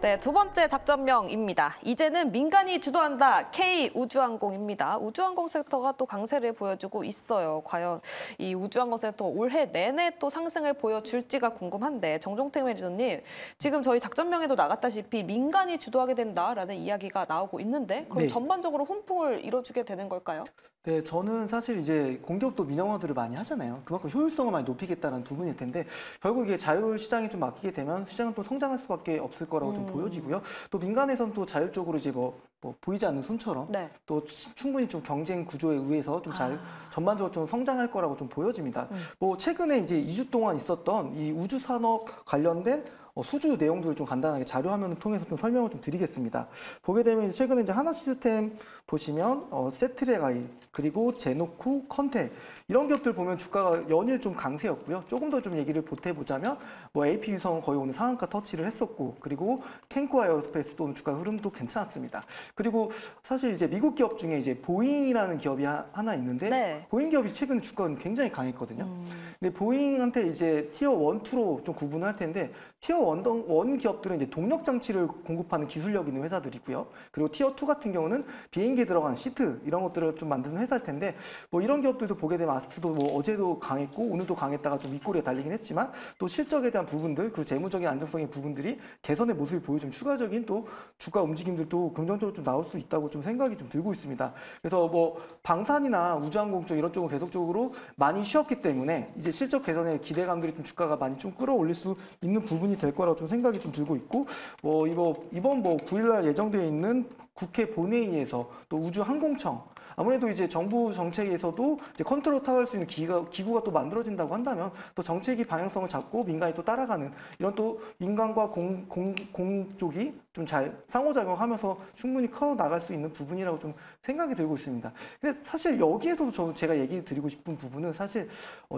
네, 두 번째 작전명입니다. 이제는 민간이 주도한다. K우주항공입니다. 우주항공 섹터가 또 강세를 보여주고 있어요. 과연 이 우주항공 섹터 올해 내내 또 상승을 보여줄지가 궁금한데 정종택 매니저님, 지금 저희 작전명에도 나갔다시피 민간이 주도하게 된다라는 이야기가 나오고 있는데 그럼 네. 전반적으로 훈풍을 이뤄주게 되는 걸까요? 네, 저는 사실 이제 공기업도 민영화들을 많이 하잖아요. 그만큼 효율성을 많이 높이겠다는 부분일 텐데 결국 이게 자율 시장에 좀 맡기게 되면 시장은 또 성장할 수밖에 없을 거라고 좀 보여지고요. 또 민간에서는 또 자율적으로 이제 뭐 보이지 않는 손처럼 네. 또 충분히 좀 경쟁 구조에 의해서 좀 잘 전반적으로 좀 성장할 거라고 좀 보여집니다. 뭐 최근에 이제 2주 동안 있었던 이 우주 산업 관련된 수주 내용들을 좀 간단하게 자료 화면을 통해서 좀 설명을 좀 드리겠습니다. 보게 되면 이제 최근에 이제 하나 시스템 보시면 세트랙아이 그리고 제노쿠, 컨텍 이런 기업들 보면 주가가 연일 좀 강세였고요. 조금 더 좀 얘기를 보태보자면 뭐 AP 위성은 거의 오늘 상한가 터치를 했었고 그리고 캔코 에어로스페이스도 오늘 주가 흐름도 괜찮았습니다. 그리고 사실 이제 미국 기업 중에 이제 보잉이라는 기업이 하나 있는데 네. 보잉 기업이 최근 주가는 굉장히 강했거든요. 근데 보잉한테 이제 티어 1, 2로 좀 구분을 할 텐데 티어 1 기업들은 이제 동력 장치를 공급하는 기술력 있는 회사들이고요. 그리고 티어 2 같은 경우는 비행기에 들어가는 시트 이런 것들을 좀 만드는 회사일 텐데 뭐 이런 기업들도 보게 되면 아스트도 뭐 어제도 강했고 오늘도 강했다가 좀 윗꼬리에 달리긴 했지만 또 실적에 대한 부분들 그리고 재무적인 안정성의 부분들이 개선의 모습이 보여주면 추가적인 또 주가 움직임들도 긍정적으로 좀 나올 수 있다고 좀 생각이 좀 들고 있습니다. 그래서 뭐 방산이나 우주항공 쪽 이런 쪽은 계속적으로 많이 쉬었기 때문에 이제 실적 개선의 기대감들이 좀 주가가 많이 좀 끌어올릴 수 있는 부분이 될 거라고 좀 생각이 좀 들고 있고 뭐 이번 뭐 9일날 예정되어 있는 국회 본회의에서 또 우주항공청 아무래도 이제 정부 정책에서도 이제 컨트롤 타워할 수 있는 기구가 또 만들어진다고 한다면 또 정책이 방향성을 잡고 민간이 또 따라가는 이런 또 민간과 공 쪽이 좀 잘 상호작용하면서 충분히 커 나갈 수 있는 부분이라고 좀 생각이 들고 있습니다. 근데 사실 여기에서도 제가 얘기 드리고 싶은 부분은 사실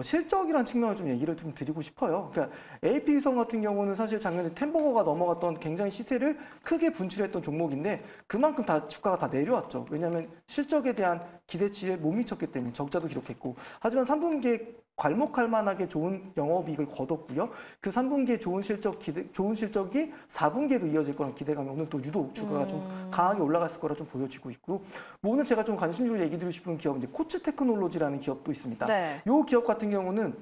실적이라는 측면을 좀 얘기를 좀 드리고 싶어요. 그러니까 AP 위성 같은 경우는 사실 작년에 템버거가 넘어갔던 굉장히 시세를 크게 분출했던 종목인데 그만큼 다 주가가 다 내려왔죠. 왜냐하면 실적에 대한 기대치에 못 미쳤기 때문에 적자도 기록했고 하지만 3분기에 괄목할 만하게 좋은 영업이익을 거뒀고요. 그 3분기에 좋은 실적이 4분기에도 이어질 거라는 기대감이 오늘 또 유독 주가가 좀 강하게 올라갔을 거라 좀 보여지고 있고 뭐 오늘 제가 좀 관심주로 얘기 드리고 싶은 기업은 이제 코츠 테크놀로지라는 기업도 있습니다. 네. 이 기업 같은 경우는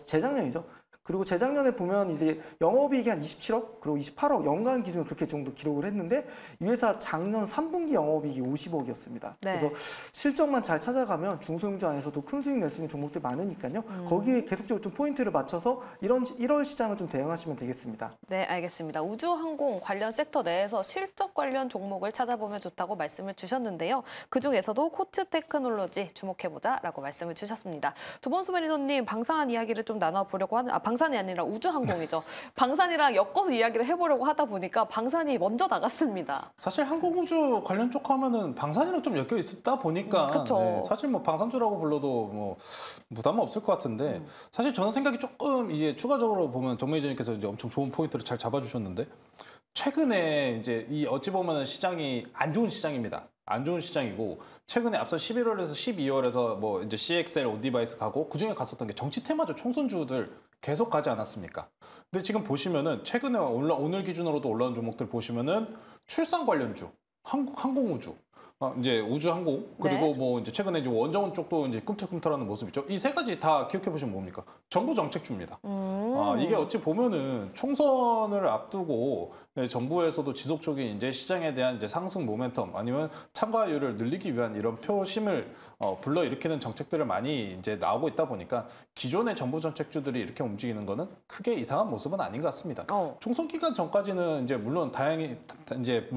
재작년이죠. 그리고 재작년에 보면 이제 영업이익이 한 27억 그리고 28억 연간 기준으로 그렇게 정도 기록을 했는데 이 회사 작년 3분기 영업이익이 50억이었습니다. 네. 그래서 실적만 잘 찾아가면 중소형주 안에서도 큰 수익 낼 수 있는 종목들 많으니까요. 거기에 계속적으로 좀 포인트를 맞춰서 이런 1월 시장을 좀 대응하시면 되겠습니다. 네, 알겠습니다. 우주항공 관련 섹터 내에서 실적 관련 종목을 찾아보면 좋다고 말씀을 주셨는데요. 그중에서도 코츠 테크놀로지 주목해보자라고 말씀을 주셨습니다. 두번수 매니저님, 방산한 이야기를 좀 나눠보려고 하는, 방산이 아니라 우주항공이죠. 방산이랑 엮어서 이야기를 해보려고 하다 보니까 방산이 먼저 나갔습니다. 사실 항공우주 관련 쪽 하면은 방산이랑 좀 엮여 있다 보니까 네, 사실 뭐 방산주라고 불러도 뭐 부담은 없을 것 같은데 사실 저는 생각이 조금 이제 추가적으로 보면 정 매니저님께서 이제 엄청 좋은 포인트를 잘 잡아주셨는데 최근에 이제 이 어찌 보면은 시장이 안 좋은 시장입니다. 안 좋은 시장이고 최근에 앞서 11월에서 12월에서 뭐 이제 CXL 온디바이스 가고 그중에 갔었던 게 정치 테마주 총선주들 계속 가지 않았습니까? 근데 지금 보시면은 최근에 오늘 기준으로도 올라온 종목들 보시면은 출산 관련주, 항공우주, 이제 우주항공 그리고 네. 뭐 이제 최근에 이제 원정원 쪽도 이제 꿈틀꿈틀하는 모습이죠. 이 세 가지 다 기억해 보시면 뭡니까? 정부 정책주입니다. 이게 어찌 보면은 총선을 앞두고 정부에서도 지속적인 이제 시장에 대한 이제 상승 모멘텀 아니면 참가율을 늘리기 위한 이런 표심을 불러일으키는 정책들을 많이 이제 나오고 있다 보니까 기존의 정부 정책주들이 이렇게 움직이는 거는 크게 이상한 모습은 아닌 것 같습니다. 총선 기간 전까지는 이제 물론 다행히 이제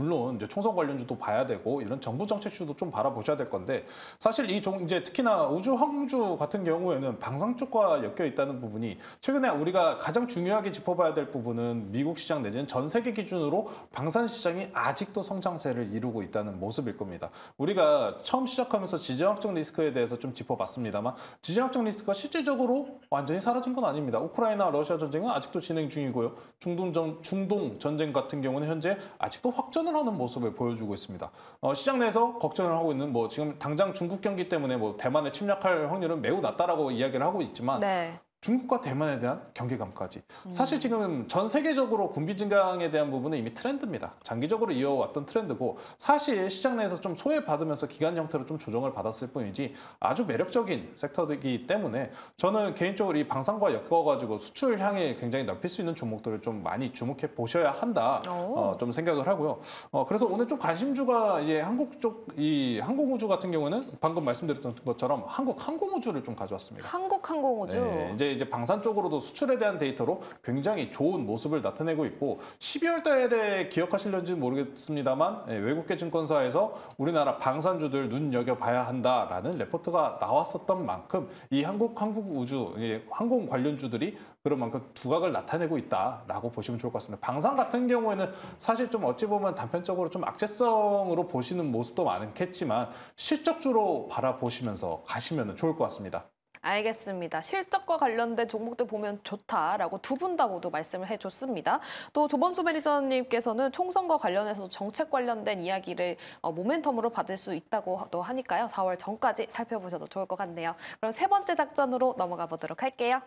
총선 관련주도 봐야 되고 이런 정부 정책주도 좀 바라보셔야 될 건데 사실 이제 특히나 우주 항공주 같은 경우에는 방산 쪽과 엮여 있다는 부분이 최근에 우리가 가장 중요하게 짚어봐야 될 부분은 미국 시장 내지는 전 세계 기준으로 방산 시장이 아직도 성장세를 이루고 있다는 모습일 겁니다. 우리가 처음 시작하면서 지정학적 리스크에 대해서 좀 짚어봤습니다만 지정학적 리스크가 실질적으로 완전히 사라진 건 아닙니다. 우크라이나 러시아 전쟁은 아직도 진행 중이고요. 중동 전쟁 같은 경우는 현재 아직도 확전을 하는 모습을 보여주고 있습니다. 시장 내에서 걱정을 하고 있는 뭐 지금 당장 중국 경기 때문에 뭐 대만에 침략할 확률은 매우 낮다라고 이야기를 하고 있지만 네. 중국과 대만에 대한 경계감까지. 사실 지금 전 세계적으로 군비 증강에 대한 부분은 이미 트렌드입니다. 장기적으로 이어왔던 트렌드고 사실 시장 내에서 좀 소외받으면서 기간 형태로 좀 조정을 받았을 뿐이지 아주 매력적인 섹터이기 때문에 저는 개인적으로 이 방산과 엮어가지고 수출 향해 굉장히 넓힐 수 있는 종목들을 좀 많이 주목해 보셔야 한다. 좀 생각을 하고요. 그래서 오늘 좀 관심주가 이제 한국 쪽 이 항공우주 같은 경우는 방금 말씀드렸던 것처럼 한국 항공우주를 좀 가져왔습니다. 한국 항공우주. 네, 이제 방산 쪽으로도 수출에 대한 데이터로 굉장히 좋은 모습을 나타내고 있고 12월 달에 기억하실런지는 모르겠습니다만 외국계 증권사에서 우리나라 방산주들 눈여겨봐야 한다라는 레포트가 나왔었던 만큼 이 항공우주, 항공 관련주들이 그런 만큼 두각을 나타내고 있다라고 보시면 좋을 것 같습니다. 방산 같은 경우에는 사실 좀 어찌 보면 단편적으로 좀 악재성으로 보시는 모습도 많겠지만 실적주로 바라보시면서 가시면 좋을 것 같습니다. 알겠습니다. 실적과 관련된 종목들 보면 좋다라고 두 분 다 모두 말씀을 해줬습니다. 또 조범수 매니저님께서는 총선과 관련해서 정책 관련된 이야기를 모멘텀으로 받을 수 있다고 또 하니까요. 4월 전까지 살펴보셔도 좋을 것 같네요. 그럼 세 번째 작전으로 넘어가 보도록 할게요.